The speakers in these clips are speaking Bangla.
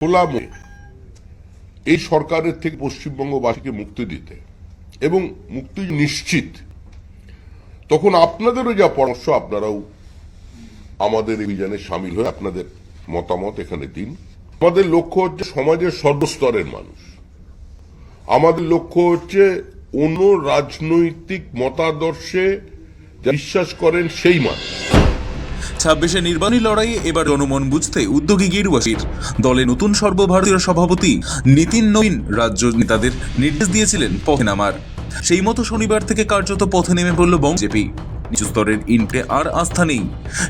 খোলা মনে এই সরকারের থেকে পশ্চিমবঙ্গবাসীকে মুক্তি দিতে এবং মুক্তি নিশ্চিত, তখন আপনাদেরও যা পরামর্শ আপনারাও আমাদের অভিযানে সামিল হয়ে আপনাদের মতামত এখানে দিন। আমাদের লক্ষ্য হচ্ছে সমাজের সর্বস্তরের মানুষ, আমাদের লক্ষ্য হচ্ছে অন্য রাজনৈতিক মতাদর্শে বিশ্বাস করেন সেই মানুষ। 26-এ নির্বাচনী লড়াইয়ে এবার জনমন বুঝতে উদ্যোগী গেরুয়াশির দলে নতুন সর্বভারতীয় সভাপতি নীতিন নবীন রাজ্য নেতাদের নির্দেশ দিয়েছিলেন পথে নামার। সেই মতো শনিবার থেকে কার্যত পথে নেমে পড়ল বিজেপি। নিচু স্তরের ইনপে আর আস্থা নেই,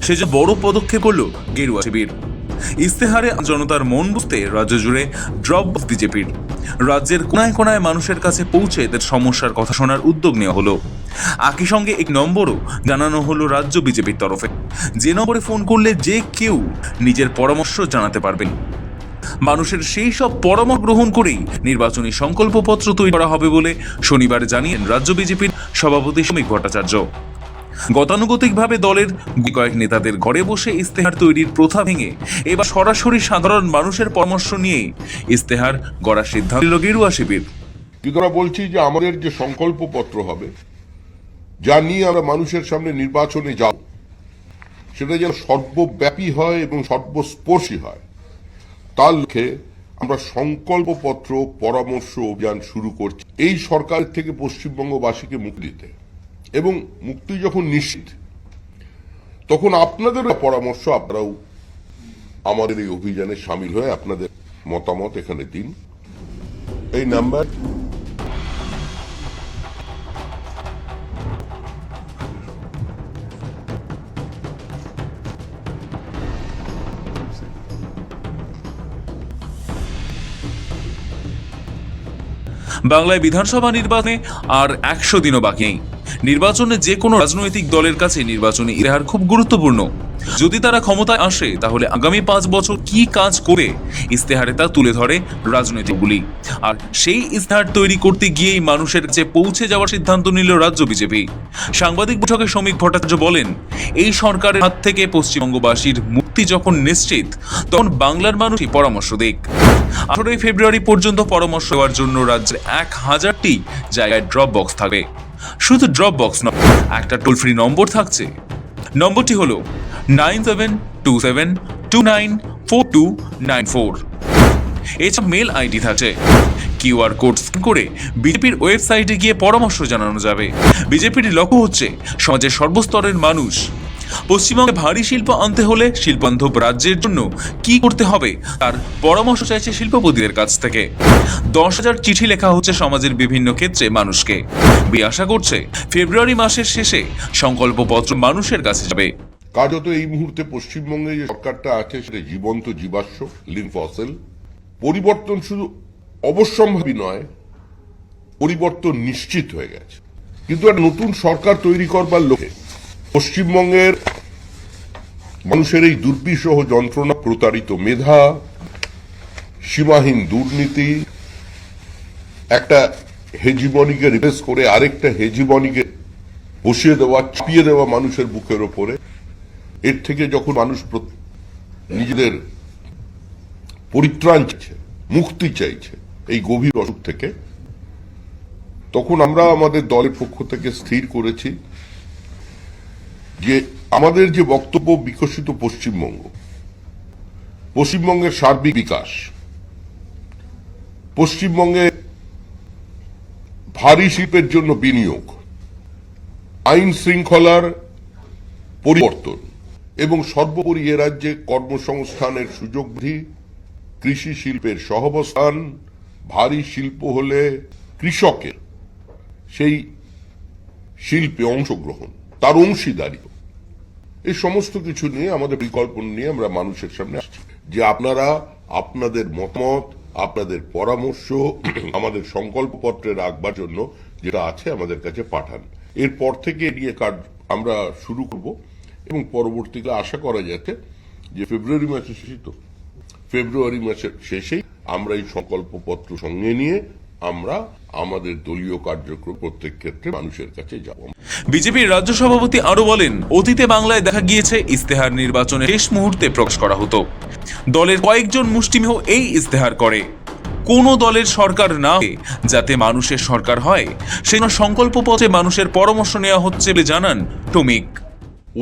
সে যে বড় পদক্ষেপ হল গেরুয়া শিবির। ইস্তেহারে জনতার মন বুঝতে রাজ্য জুড়ে ড্রপ বিজেপির। রাজ্যের কোনায় কোনায় মানুষের কাছে পৌঁছে এদের সমস্যার কথা শোনার উদ্যোগ নেওয়া হলো। একই সঙ্গে এক নম্বরও জানানো হলো রাজ্য বিজেপির তরফে, যে নম্বরে ফোন করলে যে কেউ নিজের পরামর্শ জানাতে পারবেন। মানুষের সেই সব পরামর্শ গ্রহণ করেই নির্বাচনী সংকল্পপত্র তৈরি করা হবে বলে শনিবার জানিয়েন রাজ্য বিজেপির সভাপতি শ্রমিক ভট্টাচার্য। গতানুগতিকভাবে দলের কয়েক নেতাদের ঘরে বসে ইস্তেহার তৈরির প্রথা ভেঙে এবার সরাসরি সাধারণ মানুষের পরামর্শ নিয়ে ইস্তেহার গড়ার সিদ্ধান্ত নিল গেরুয়া শিবির। কিন্তু আমরা বলছি যে আমাদের যে সংকল্পপত্র হবে, যা নিয়ে আমরা মানুষের সামনে নির্বাচনে যাব, সেটা যেন সর্বব্যাপী হয় এবং সর্বস্পর্শী হয়। তার লক্ষ্যে আমরা সংকল্পপত্র পরামর্শ অভিযান শুরু করছি এই সরকারের থেকে পশ্চিমবঙ্গবাসীকে মুক্তি দিতে এবং মুক্তি যখন নিশ্চিত, তখন আপনাদেরও পরামর্শ আপনারাও আমাদের এই অভিযানে সামিল হয়ে আপনাদের মতামত এখানে দিন। এই নাম্বার বাংলায় বিধানসভা নির্বাচনে আর 100 দিনও বাকি নেই। নির্বাচনে যে কোনো রাজনৈতিক দলের কাছে নির্বাচনী ইতিহাস খুব গুরুত্বপূর্ণ। যদি তারা ক্ষমতায় আসে, তাহলে আগামী 5 বছর কি কাজ করে ইস্তেহারে তা তুলে ধরে রাজনৈতিকগুলি। আর সেই ইস্তেহার তৈরি করতে গিয়েই মানুষের কাছে পৌঁছে যাওয়ার সিদ্ধান্ত নিল রাজ্য বিজেপি। সাংবাদিক বৈঠকে শ্রমিক ভট্টাচার্য বলেন, এই সরকারের হাত থেকে পশ্চিমবঙ্গবাসীর মুক্তি যখন নিশ্চিত, তখন বাংলার মানুষই পরামর্শ দিক। 18 ফেব্রুয়ারি পর্যন্ত পরামর্শ দেওয়ার জন্য রাজ্যের 1000টি জায়গায় ড্রপ বক্স থাকবে। শুধু ড্রপ বক্স নয়, একটা টোল ফ্রি নম্বর থাকছে। নম্বরটি হলো 9727294294। এছাড়া মেল আইডি থাকছে। কিউআর কোড স্ক্যান করে বিজেপির ওয়েবসাইটে গিয়ে পরামর্শ জানানো যাবে। বিজেপির লক্ষ্য হচ্ছে সমাজের সর্বস্তরের মানুষ। পশ্চিমবঙ্গে ভারী শিল্প আনতে হলে শিল্পবান্ধব রাজ্যের জন্য কি করতে হবে তার পরামর্শ চাইছে শিল্পপতিদের কাছ থেকে। 10,000 চিঠি লেখা হচ্ছে সমাজের বিভিন্ন ক্ষেত্রে মানুষকে। আশা করছে ফেব্রুয়ারি মাসের শেষে সংকল্পপত্র মানুষের কাছে যাবে। কার্যত এই মুহূর্তে পশ্চিমবঙ্গে যে সরকারটা আছে, সেটা জীবন্ত জীবাশ্ম, লিন ফসিল। পরিবর্তন শুধু অবশ্যম্ভাবী নয়, পরিবর্তন নিশ্চিত হয়ে গেছে। কিন্তু একটা নতুন সরকার তৈরি করবার লক্ষ্যে পশ্চিমবঙ্গের মানুষের এই দুর্বিষহ যন্ত্রণা, প্রতারিত মেধা, সীমাহীন দুর্নীতি, একটা হেজিমনিকে রিপ্লেস করে আরেকটা হেজিমনিকে বসিয়ে দেওয়া, চাপিয়ে দেওয়া মানুষের বুকের ওপরে, এর থেকে যখন মানুষ নিজেদের পরিত্রাণ চাইছে, মুক্তি চাইছে এই গভীর অসুখ থেকে, তখন আমরা আমাদের দলের পক্ষ থেকে স্থির করেছি যে আমাদের যে বক্তব্য, বিকশিত পশ্চিমবঙ্গ, পশ্চিমবঙ্গের সার্বিক বিকাশ, পশ্চিমবঙ্গে ভারী শিল্পের জন্য বিনিয়োগ, আইন শৃঙ্খলার পরিবর্তন এবং সর্বোপরি এ রাজ্যে কর্মসংস্থানের সুযোগ বৃদ্ধি, কৃষি শিল্পের সহাবস্থান, ভারী শিল্প হলে কৃষকের সেই শিল্পে অংশগ্রহণ, তার অংশীদারি, এই সমস্ত কিছু নিয়ে আমাদের বিকল্প নিয়ে আমরা মানুষের সামনে আসছি যে আপনারা আপনাদের মতামত, আপনাদের পরামর্শ আমাদের সংকল্পপত্রে রাখবার জন্য যেটা আছে আমাদের কাছে পাঠান। এরপর থেকে এগিয়ে কাজ আমরা শুরু করব এবং পরবর্তীতে আশা করা যাচ্ছে যে ফেব্রুয়ারি মাসের শেষেই আমরা এই সংকল্পপত্র সঙ্গে নিয়ে আমরা আমাদের দলীয় কার্যক্রম প্রত্যেক ক্ষেত্রে মানুষের কাছে যাব। বিজেপির রাজ্য সভাপতি আরো বলেন, অতীতে বাংলায় দেখা গিয়েছে ইস্তেহার নির্বাচনের শেষ মুহূর্তে প্রকাশ করা হতো। দলের কয়েকজন মুষ্টিমেয় এই ইস্তেহার করে কোনো দলের সরকার না হয়ে যাতে মানুষের সরকার হয় সেই সংকল্প পথে মানুষের পরামর্শ নেওয়া হচ্ছে বলে জানান টমিক।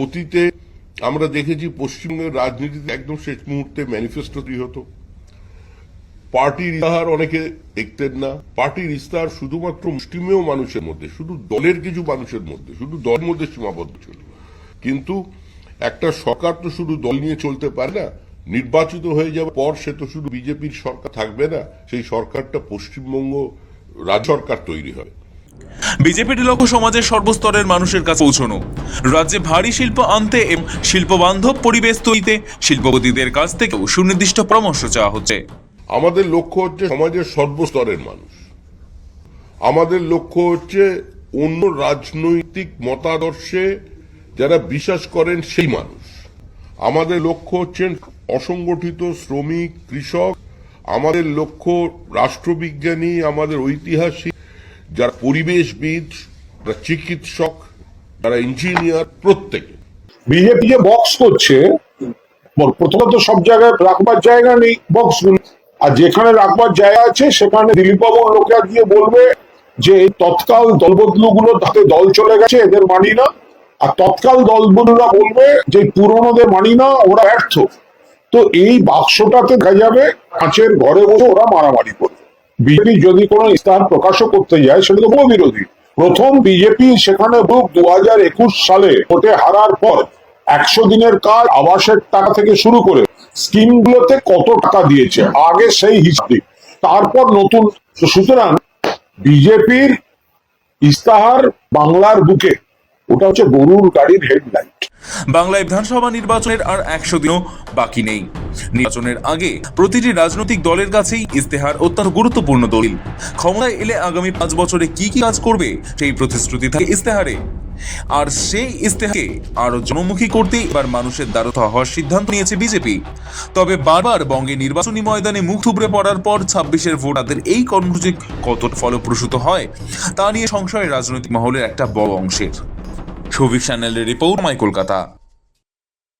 অতীতে আমরা দেখেছি পশ্চিমবঙ্গের রাজনীতিতে একদম শেষ মুহূর্তে ম্যানিফেস্টো তৈরি হতো, পার্টির ইস্তাহার অনেকে দেখতেন না, পার্টির ইস্তাহার শুধুমাত্র মুষ্টিমেয় মানুষের মধ্যে, শুধু দলের কিছু মানুষের মধ্যে, শুধু দলের মধ্যে সীমাবদ্ধ ছিল। কিন্তু একটা সরকার তো শুধু দল নিয়ে চলতে পারে না, নির্বাচিত হয়ে যাওয়ার পর সে তো শুধু বিজেপির সরকার থাকবে না, সেই সরকারটা পশ্চিমবঙ্গ রাজ্য সরকার তৈরি হয়। বিজেপির লক্ষ্য সমাজের সর্বস্তরের মানুষের কাছে পৌঁছানো, রাজ্যে ভারী শিল্প আনতে এবং শিল্প বান্ধব পরিবেশ তৈরিতে শিল্পপতিদের কাছ থেকেও সুনির্দিষ্ট পরামর্শ চাওয়া হচ্ছে। আমাদের লক্ষ্য হচ্ছে সমাজের সর্বস্তরের মানুষ, আমাদের লক্ষ্য হচ্ছে অন্য রাজনৈতিক মতাদর্শে যারা বিশ্বাস করেন সেই মানুষ, আমাদের লক্ষ্য হচ্ছেন অসংগঠিত শ্রমিক, কৃষক, আমাদের লক্ষ্য রাষ্ট্রবিজ্ঞানী, আমাদের ঐতিহাসিক, যারা পরিবেশবিদ, যারা চিকিৎসক, যারা ইঞ্জিনিয়ার, প্রত্যেকে। বিজেপি যে বক্স করছে, প্রথমত সব জায়গায় রাখবার জায়গা নেই বক্সগুলো, আর যেখানে রাখবার জায়গা আছে সেখানে দিলীপ বাবুর লোকেরা গিয়ে বলবে যে তৎকাল দলবদলুগুলো তাতে দল চলে গেছে, এদের মানি না, আর তৎকাল দলবদলুরা বলবে যে পুরনোদের মানি না, ওরা ব্যর্থ। তো এই বাক্সটাতে দেখা যাবে কাঁচের ঘরে বসে ওরা মারামারি করবে। বিজেপি যদি কোনো ইস্তাহার প্রকাশও করতে যায় সেটা তো বহু বিরোধী। প্রথম বিজেপি সেখানে 2021 সালে ভোটে হারার পর 100 দিনের কাজ, আবাসের টাকা থেকে শুরু করে স্কিমগুলোতে কত টাকা দিয়েছে আগে সেই হিসাব, তারপর নতুন। সুতরাং বিজেপির ইস্তাহার বাংলার বুকে, ওটা হচ্ছে গরুর গাড়ির হেডলাইট। বাংলায় বিধানসভা নির্বাচনের আর 100 দিনও বাকি নেই। নির্বাচনের আগে প্রতিটি রাজনৈতিক দলের কাছেই ইস্তেহার অত্যন্ত গুরুত্বপূর্ণ দলিল। ক্ষমতায় এলে আগামী 5 বছরে কি কি কাজ করবে সেই প্রতিশ্রুতি থাকে ইস্তেহারে, আর সেই ইস্তেহারকে আরো জনমুখী করতেই এবার মানুষের দ্বারস্থ হওয়ার সিদ্ধান্ত নিয়েছে বিজেপি। তবে বারবার বঙ্গে নির্বাচনী ময়দানে মুখ থুবড়ে পড়ার পর 26-এর ভোট তাদের এই কর্মসূচি কতটা ফলপ্রসূ হয় তা নিয়ে সংশয় রাজনৈতিক মহলের একটা বড় অংশের। সৌভিক চ্যানেলের রিপোর্ট, মাই কলকাতা।